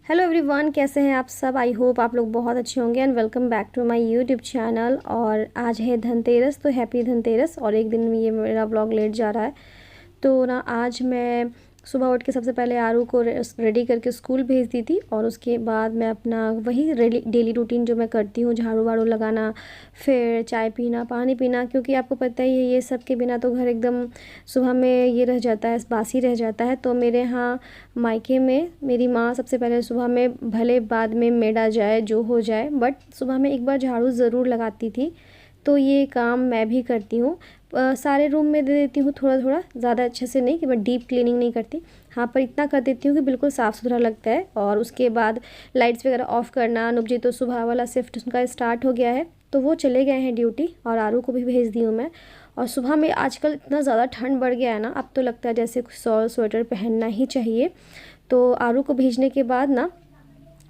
Hello everyone, कैसे हैं आप सब। आई होप आप लोग बहुत अच्छे होंगे and welcome back to my YouTube channel. और आज है धनतेरस, तो हैप्पी धनतेरस। और एक दिन में ये मेरा व्लॉग लेट जा रहा है। तो ना आज मैं सुबह उठ के सबसे पहले आरू को रेडी करके स्कूल भेज दी थी। और उसके बाद मैं अपना वही डेली रूटीन जो मैं करती हूँ, झाड़ू वाड़ू लगाना, फिर चाय पीना, पानी पीना, क्योंकि आपको पता ही है ये सब के बिना तो घर एकदम सुबह में ये रह जाता है, बासी रह जाता है। तो मेरे यहाँ मायके में मेरी माँ सबसे पहले सुबह में, भले बाद में मेड आ जाए जो हो जाए, बट सुबह में एक बार झाड़ू ज़रूर लगाती थी। तो ये काम मैं भी करती हूँ। सारे रूम में दे देती हूँ थोड़ा थोड़ा, ज़्यादा अच्छे से नहीं कि मैं डीप क्लीनिंग नहीं करती। हाँ, पर इतना कर देती हूँ कि बिल्कुल साफ़ सुथरा लगता है। और उसके बाद लाइट्स वगैरह ऑफ़ करना। अनूप जी तो सुबह वाला शिफ्ट उनका स्टार्ट हो गया है, तो वो चले गए हैं ड्यूटी, और आरू को भी भेज दी हूँ मैं। और सुबह में आजकल इतना ज़्यादा ठंड बढ़ गया है ना, अब तो लगता है जैसे शॉल स्वेटर पहनना ही चाहिए। तो आरू को भेजने के बाद ना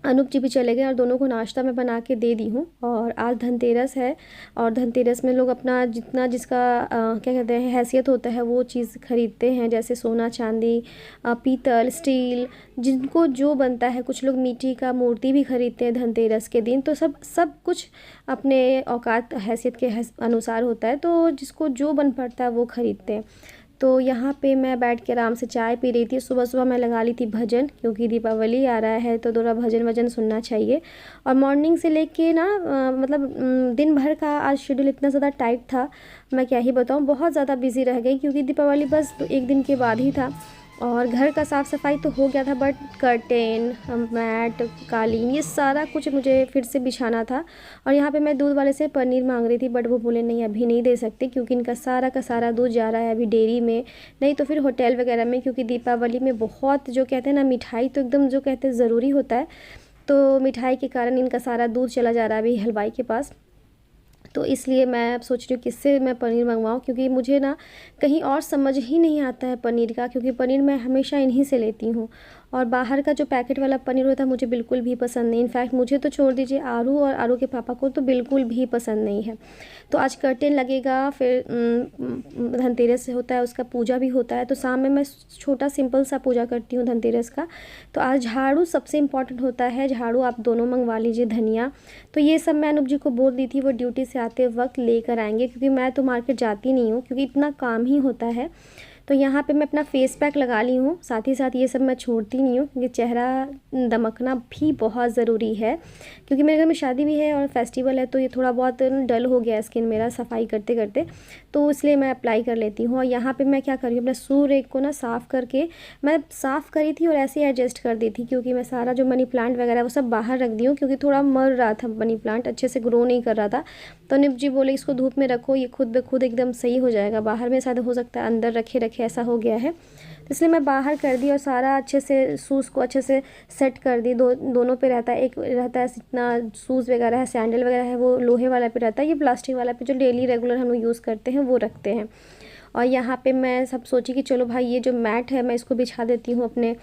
अनूप जी भी चले गए, और दोनों को नाश्ता मैं बना के दे दी हूँ। और आज धनतेरस है, और धनतेरस में लोग अपना जितना जिसका क्या कहते हैं हैसियत होता है वो चीज़ खरीदते हैं, जैसे सोना चांदी, पीतल, स्टील, जिनको जो बनता है। कुछ लोग मिट्टी का मूर्ति भी खरीदते हैं धनतेरस के दिन। तो सब सब कुछ अपने औकात हैसियत के अनुसार होता है, तो जिसको जो बन पड़ता है वो खरीदते हैं। तो यहाँ पे मैं बैठ के आराम से चाय पी रही थी। सुबह सुबह मैं लगा ली थी भजन, क्योंकि दीपावली आ रहा है तो थोड़ा भजन वजन सुनना चाहिए। और मॉर्निंग से लेके ना मतलब दिन भर का आज शेड्यूल इतना ज़्यादा टाइट था, मैं क्या ही बताऊँ, बहुत ज़्यादा बिजी रह गई, क्योंकि दीपावली बस एक दिन के बाद ही था। और घर का साफ़ सफाई तो हो गया था, बट कर्टेन, मैट, कालीन, ये सारा कुछ मुझे फिर से बिछाना था। और यहाँ पे मैं दूध वाले से पनीर मांग रही थी, बट वो बोले नहीं अभी नहीं दे सकते, क्योंकि इनका सारा का सारा दूध जा रहा है अभी डेयरी में, नहीं तो फिर होटल वगैरह में। क्योंकि दीपावली में बहुत जो कहते हैं ना, मिठाई तो एकदम जो कहते हैं ज़रूरी होता है, तो मिठाई के कारण इनका सारा दूध चला जा रहा है अभी हलवाई के पास। तो इसलिए मैं अब सोच रही हूँ किससे मैं पनीर मंगवाऊँ, क्योंकि मुझे ना कहीं और समझ ही नहीं आता है पनीर का, क्योंकि पनीर मैं हमेशा इन्हीं से लेती हूँ। और बाहर का जो पैकेट वाला पनीर होता है मुझे बिल्कुल भी पसंद नहीं। इनफैक्ट मुझे तो छोड़ दीजिए, आरू और आरू के पापा को तो बिल्कुल भी पसंद नहीं है। तो आज कर्टेन लगेगा, फिर धनतेरस से होता है, उसका पूजा भी होता है। तो शाम में मैं छोटा सिंपल सा पूजा करती हूँ धनतेरस का। तो आज झाड़ू सबसे इम्पॉर्टेंट होता है, झाड़ू आप दोनों मंगवा लीजिए, धनिया। तो ये सब मैं अनूप जी को बोल दी थी, वो ड्यूटी से आते वक्त लेकर आएंगे, क्योंकि मैं तो मार्केट जाती नहीं हूँ, क्योंकि इतना काम ही होता है। तो यहाँ पे मैं अपना फेस पैक लगा ली हूँ, साथ ही साथ ये सब मैं छोड़ती नहीं हूँ, क्योंकि चेहरा दमकना भी बहुत ज़रूरी है। क्योंकि मेरे घर में शादी भी है और फेस्टिवल है, तो ये थोड़ा बहुत डल हो गया स्किन मेरा सफाई करते करते, तो इसलिए मैं अप्लाई कर लेती हूँ। और यहाँ पे मैं क्या कर रही हूँ, अपना सूर्य को ना साफ़ करके, मैं साफ़ करी थी और ऐसे ही एडजस्ट कर दी थी, क्योंकि मैं सारा जो मनी प्लांट वगैरह वो सब बाहर रख दी हूँ, क्योंकि थोड़ा मर रहा था मनी प्लांट, अच्छे से ग्रो नहीं कर रहा था। तो निप जी बोले इसको धूप में रखो, ये खुद ब खुद एकदम सही हो जाएगा। बाहर में शायद हो सकता है अंदर रखे रखे ऐसा हो गया है, तो इसलिए मैं बाहर कर दी। और सारा अच्छे से शूज़ को अच्छे से सेट कर दी। दोनों पे रहता है, एक रहता है इतना शूज़ वगैरह है, सैंडल वगैरह है, वो लोहे वाला पे रहता है, ये प्लास्टिक वाला पे जो डेली रेगुलर हम लोग यूज़ करते हैं वो रखते हैं। और यहाँ पे मैं सब सोची कि चलो भाई ये जो मैट है मैं इसको बिछा देती हूँ अपने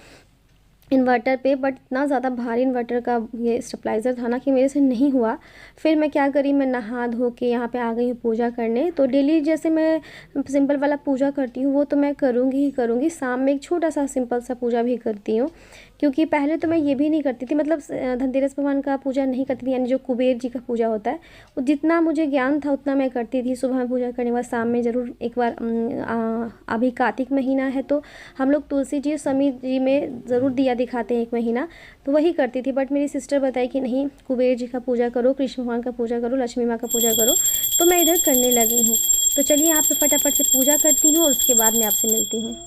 इन्वर्टर पे, बट इतना ज़्यादा भारी इन्वर्टर का ये स्टेबलाइज़र था ना कि मेरे से नहीं हुआ। फिर मैं क्या करी, मैं नहा धो के यहाँ पे आ गई हूँ पूजा करने। तो डेली जैसे मैं सिंपल वाला पूजा करती हूँ वो तो मैं करूँगी ही करूँगी, शाम में एक छोटा सा सिंपल सा पूजा भी करती हूँ। क्योंकि पहले तो मैं ये भी नहीं करती थी, मतलब धनतेरस भगवान का पूजा नहीं करती थी, यानी जो कुबेर जी का पूजा होता है वो जितना मुझे ज्ञान था उतना मैं करती थी। सुबह में पूजा करने के बाद शाम में ज़रूर एक बार अभी कार्तिक महीना है तो हम लोग तुलसी जी समी जी में ज़रूर दिया दिखाते हैं एक महीना, तो वही करती थी। बट मेरी सिस्टर बताई कि नहीं, कुबेर जी का पूजा करो, कृष्ण भगवान का पूजा करो, लक्ष्मी माँ का पूजा करो, तो मैं इधर करने लगी हूँ। तो चलिए यहाँ पे फटाफट से पूजा करती हूँ और उसके बाद मैं आपसे मिलती हूँ।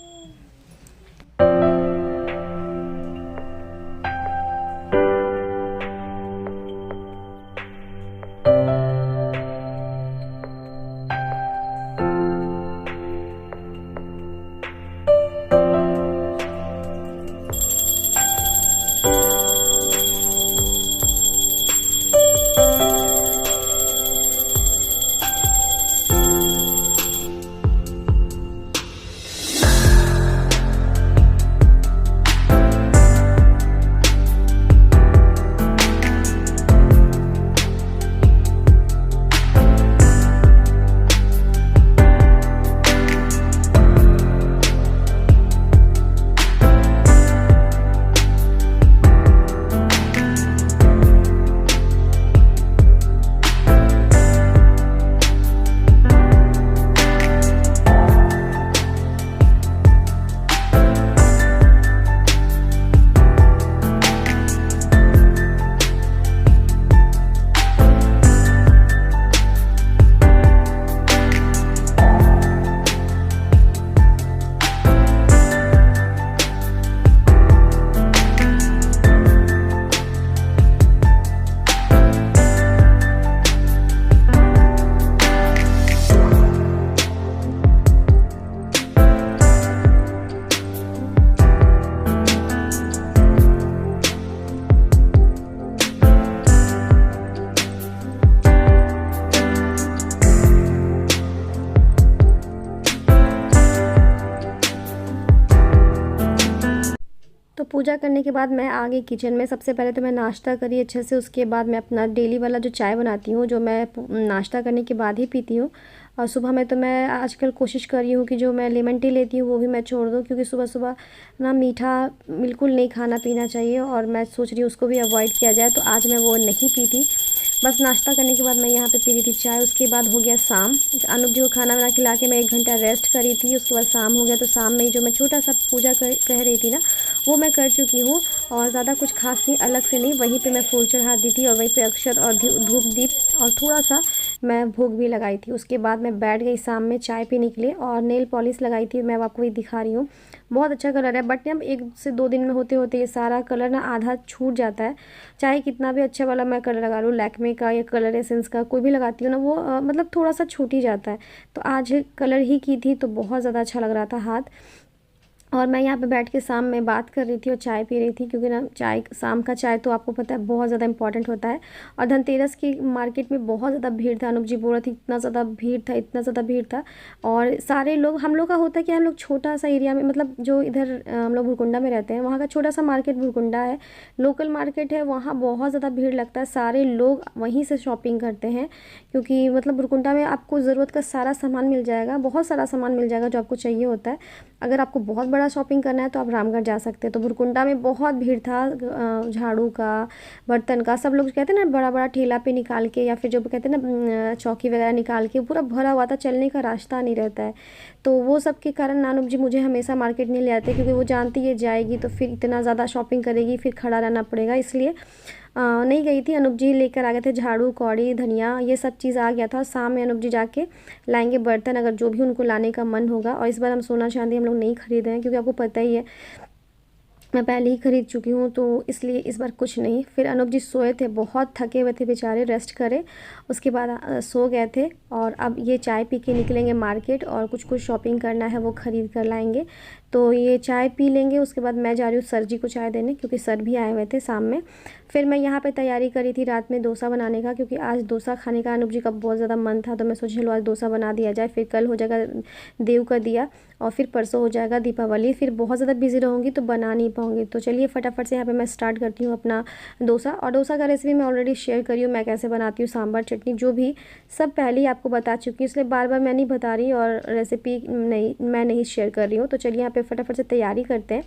पूजा करने के बाद मैं आ गई किचन में। सबसे पहले तो मैं नाश्ता करी अच्छे से, उसके बाद मैं अपना डेली वाला जो चाय बनाती हूँ, जो मैं नाश्ता करने के बाद ही पीती हूँ। और सुबह में तो मैं आजकल कोशिश कर रही हूँ कि जो मैं लेमन टी लेती हूँ वो भी मैं छोड़ दूँ, क्योंकि सुबह सुबह ना मीठा बिल्कुल नहीं खाना पीना चाहिए, और मैं सोच रही हूँ उसको भी अवॉइड किया जाए। तो आज मैं वो नहीं पीती। बस नाश्ता करने के बाद मैं यहाँ पे पी रही थी चाय। उसके बाद हो गया शाम। अनूप जी को खाना बना खिला के मैं 1 घंटा रेस्ट करी थी। उसके बाद शाम हो गया, तो शाम में ही जो मैं छोटा सा पूजा कह रही थी ना, वो मैं कर चुकी हूँ। और ज़्यादा कुछ खास नहीं, अलग से नहीं, वहीं पे मैं फूल चढ़ा दी थी, और वहीं पे अक्षत और धूप दीप और थोड़ा सा मैं भोग भी लगाई थी। उसके बाद मैं बैठ गई शाम में चाय पीने के लिए, और नेल पॉलिश लगाई थी। मैं आपको वही दिखा रही हूँ, बहुत अच्छा कलर है, बट ना 1 से 2 दिन में होते होते ये सारा कलर ना आधा छूट जाता है। चाहे कितना भी अच्छा वाला मैं कलर लगा लूँ, लैक्मे का या कलर एसेंस का कोई भी लगाती हूँ ना, वो मतलब थोड़ा सा छूट ही जाता है। तो आज कलर ही की थी तो बहुत ज़्यादा अच्छा लग रहा था हाथ। और मैं यहाँ पे बैठ के शाम में बात कर रही थी और चाय पी रही थी, क्योंकि ना चाय, शाम का चाय तो आपको पता है बहुत ज़्यादा इंपॉर्टेंट होता है। और धनतेरस की मार्केट में बहुत ज़्यादा भीड़ था। अनूप जी बोल रही थी इतना ज़्यादा भीड़ था, इतना ज़्यादा भीड़ था। और सारे लोग, हम लोग का होता है कि हम लोग छोटा सा एरिया में, मतलब जो इधर हम लोग भुरकुंडा में रहते हैं, वहाँ का छोटा सा मार्केट भुरकुंडा है, लोकल मार्केट है, वहाँ बहुत ज़्यादा भीड़ लगता है। सारे लोग वहीं से शॉपिंग करते हैं, क्योंकि मतलब भुरकुंडा में आपको ज़रूरत का सारा सामान मिल जाएगा, बहुत सारा सामान मिल जाएगा जो आपको चाहिए होता है। अगर आपको बहुत बड़ा शॉपिंग करना है तो आप रामगढ़ जा सकते हैं। तो भुरकुंडा में बहुत भीड़ था, झाड़ू का, बर्तन का, सब लोग कहते हैं ना बड़ा बड़ा ठेला पे निकाल के, या फिर जो कहते हैं ना चौकी वगैरह निकाल के, पूरा भरा हुआ था, चलने का रास्ता नहीं रहता है। तो वो सब के कारण नानू जी मुझे हमेशा मार्केट नहीं ले आते, क्योंकि वो जानती है जाएगी तो फिर इतना ज़्यादा शॉपिंग करेगी, फिर खड़ा रहना पड़ेगा, इसलिए नहीं गई थी। अनूप जी लेकर आ गए थे झाड़ू, कौड़ी, धनिया, ये सब चीज़ आ गया था। शाम में अनूप जी जाके लाएंगे बर्तन, अगर जो भी उनको लाने का मन होगा। और इस बार हम सोना चांदी हम लोग नहीं खरीदे हैं, क्योंकि आपको पता ही है मैं पहले ही खरीद चुकी हूँ, तो इसलिए इस बार कुछ नहीं। फिर अनूप जी सोए थे, बहुत थके हुए थे बेचारे, रेस्ट करे, उसके बाद सो गए थे। और अब ये चाय पी के निकलेंगे मार्केट, और कुछ कुछ शॉपिंग करना है वो ख़रीद कर लाएंगे। तो ये चाय पी लेंगे, उसके बाद मैं जा रही हूँ सर जी को चाय देने, क्योंकि सर भी आए हुए थे शाम में। फिर मैं यहाँ पे तैयारी करी थी रात में डोसा बनाने का, क्योंकि आज डोसा खाने का अनूप जी का बहुत ज़्यादा मन था। तो मैं सोची चलो आज डोसा बना दिया जाए, फिर कल हो जाएगा देव का दिया, और फिर परसों हो जाएगा दीपावली, फिर बहुत ज़्यादा बिजी रहूँगी तो बना नहीं पाऊँगी। तो चलिए फटाफट से यहाँ पे मैं स्टार्ट करती हूँ अपना डोसा। और डोसा का रेसिपी मैं ऑलरेडी शेयर करी हूँ, मैं कैसे बनाती हूँ, सांभर, चटनी, जो भी सब पहले ही आपको बता चुकी हूँ, इसलिए बार बार मैं नहीं बता रही और रेसिपी मैं नहीं शेयर कर रही हूँ। तो चलिए यहाँ पे फटाफट से तैयारी करते हैं।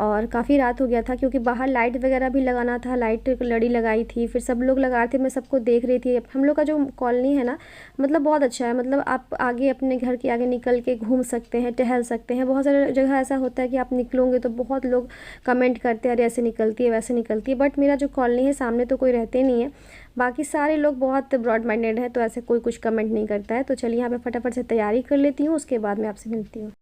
और काफ़ी रात हो गया था, क्योंकि बाहर लाइट वगैरह भी लगाना था, लाइट लड़ी लगाई थी, फिर सब लोग लगा रहे थे, मैं सबको देख रही थी। हम लोग का जो कॉलोनी है ना, मतलब बहुत अच्छा है, मतलब आप आगे अपने घर के आगे निकल के घूम सकते हैं, टहल सकते हैं। बहुत सारे जगह ऐसा होता है कि आप निकलोगे तो बहुत लोग कमेंट करते हैं, अरे ऐसे निकलती है वैसे निकलती है, बट मेरा जो कॉलोनी है सामने तो कोई रहते नहीं है, बाकी सारे लोग बहुत ब्रॉड माइंडेड है, तो ऐसे कोई कुछ कमेंट नहीं करता है। तो चलिए यहाँ पे फटाफट से तैयारी कर लेती हूँ, उसके बाद मैं आपसे मिलती हूँ।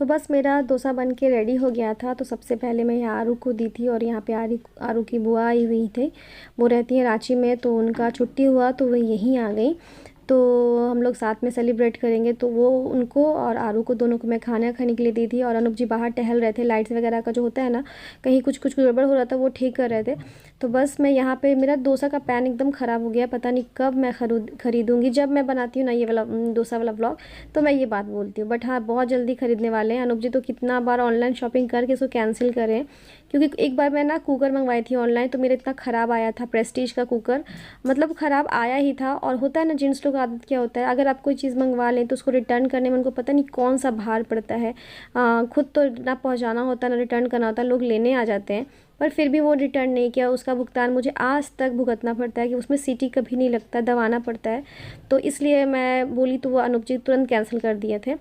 तो बस मेरा डोसा बन के रेडी हो गया था। तो सबसे पहले मैं यहाँ आरू को दी थी, और यहाँ पे आरू की बुआ आई हुई थी, वो रहती हैं रांची में, तो उनका छुट्टी हुआ तो वो यहीं आ गई। तो हम लोग साथ में सेलिब्रेट करेंगे, तो वो उनको और आरू को दोनों को मैं खाना खाने के लिए दी थी। और अनूप जी बाहर टहल रहे थे, लाइट्स वगैरह का जो होता है ना, कहीं कुछ कुछ गड़बड़ हो रहा था, वो ठीक कर रहे थे। तो बस मैं यहाँ पे, मेरा डोसा का पैन एकदम ख़राब हो गया, पता नहीं कब मैं खरीदूँगी। जब मैं बनाती हूँ ना ये वाला डोसा वाला व्लॉग, तो मैं ये बात बोलती हूँ, बट हाँ बहुत जल्दी ख़रीदने वाले हैं। अनूप जी तो कितना बार ऑनलाइन शॉपिंग करके इसको कैंसिल करें, क्योंकि एक बार मैं ना कुकर मंगवाई थी ऑनलाइन, तो मेरा इतना ख़राब आया था, प्रेस्टीज का कुकर, मतलब ख़राब आया ही था। और होता है ना जेंट्स लोग आदत क्या होता है, अगर आप कोई चीज़ मंगवा लें तो उसको रिटर्न करने में उनको पता नहीं कौन सा भार पड़ता है। खुद तो ना पहुंचाना होता ना रिटर्न करना होता, लोग लेने आ जाते हैं, पर फिर भी वो रिटर्न नहीं किया। उसका भुगतान मुझे आज तक भुगतना पड़ता है, कि उसमें सीटी कभी नहीं लगता, दबाना पड़ता है। तो इसलिए मैं बोली तो वो अनूप जी तुरंत कैंसिल कर दिए थे।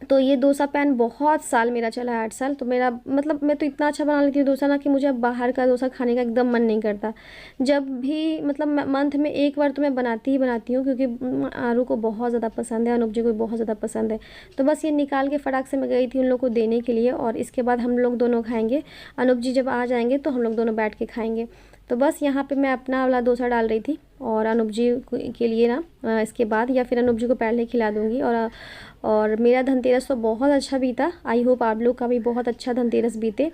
तो ये डोसा पैन बहुत साल मेरा चला है, 8 साल। तो मेरा मतलब मैं तो इतना अच्छा बना लेती हूँ डोसा ना, कि मुझे अब बाहर का डोसा खाने का एकदम मन नहीं करता। जब भी मतलब मंथ में एक बार तो मैं बनाती ही बनाती हूँ, क्योंकि आरू को बहुत ज़्यादा पसंद है, अनूप जी को बहुत ज़्यादा पसंद है। तो बस ये निकाल के फटाक से मैं गई थी उन लोग को देने के लिए, और इसके बाद हम लोग दोनों खाएँगे। अनूप जी जब आ जाएंगे तो हम लोग दोनों बैठ के खाएँगे। तो बस यहाँ पे मैं अपना वाला डोसा डाल रही थी, और अनूप जी के लिए ना इसके बाद, या फिर अनूप जी को पहले खिला दूँगी। और मेरा धनतेरस तो बहुत अच्छा बीता। आई होप आप लोग का भी बहुत अच्छा धनतेरस बीते,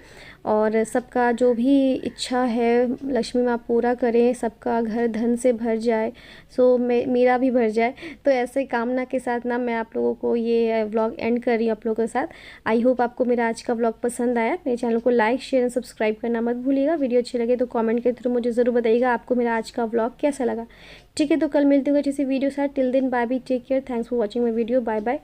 और सबका जो भी इच्छा है लक्ष्मी माँ पूरा करें, सबका घर धन से भर जाए, सो मेरा भी भर जाए। तो ऐसे कामना के साथ ना मैं आप लोगों को ये व्लॉग एंड कर रही हूँ आप लोगों के साथ। आई होप आपको मेरा आज का व्लॉग पसंद आया। मेरे चैनल को लाइक शेयर एंड सब्सक्राइब करना मत भूलिएगा। वीडियो अच्छी लगे तो कमेंट के थ्रू मुझे ज़रूर बताइएगा आपको मेरा आज का व्लॉग कैसा लगा। ठीक है, तो कल मिलते हुए किसी वीडियो के साथ। Till then bye bye, take care, thanks for watching my video, bye bye.